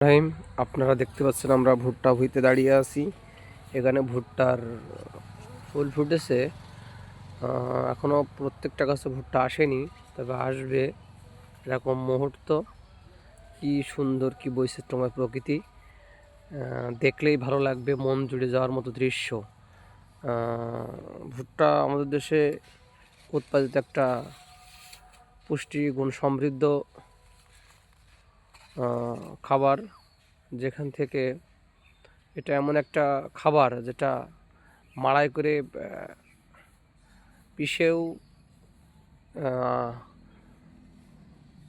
রাহিম, আপনারা দেখতে পাচ্ছেন আমরা ভুট্টা ভুঁইতে দাঁড়িয়ে আছি। এখানে ভুট্টার ফুল ফুটেছে। এখনও প্রত্যেকটা গাছে ভুট্টা আসেনি, তবে আসবে। এরকম মুহূর্ত, কি সুন্দর, কি বৈচিত্র্যময় প্রকৃতি, দেখলেই ভালো লাগবে, মন জুড়ে যাওয়ার মতো দৃশ্য। ভুট্টা আমাদের দেশে উৎপাদিত একটা পুষ্টিগুণ সমৃদ্ধ খাবার, যেখান থেকে এটা এমন একটা খাবার যেটা মাড়াই করে পিষেও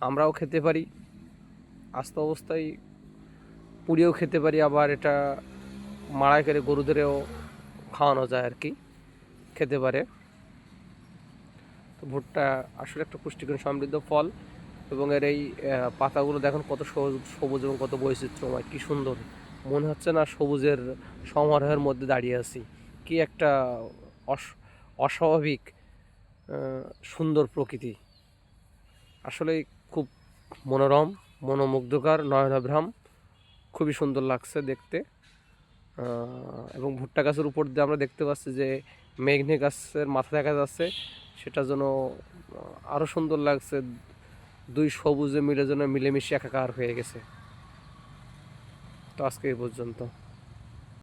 আমরাও খেতে পারি, আস্ত অবস্থায় পুড়িয়েও খেতে পারি, আবার এটা মাড়াই করে গরুদেরও খাওয়ানো যায় আর কি, খেতে পারে। তো ভুট্টা আসলে একটা পুষ্টিগুণ সমৃদ্ধ ফল, এবং এর এই পাতাগুলো দেখুন কত সবুজ এবং কত বৈচিত্র্যময়, কি সুন্দর। মনে হচ্ছে না সবুজের সমারোহের মধ্যে দাঁড়িয়ে আছি। কি একটা অস্বাভাবিক সুন্দর প্রকৃতি, আসলে খুব মনোরম, মনোমুগ্ধকর, নয়নাভিরাম, খুবই সুন্দর লাগছে দেখতে। এবং ভুট্টা গাছের উপর দিয়ে আমরা দেখতে পাচ্ছি যে মেঘনে গাছের মাথা দেখা যাচ্ছে, সেটা যেন আরও সুন্দর লাগছে। দুই সবুজে মিলে যেন মিলেমিশে একাকার হয়ে গেছে। তো আজকে এই পর্যন্ত।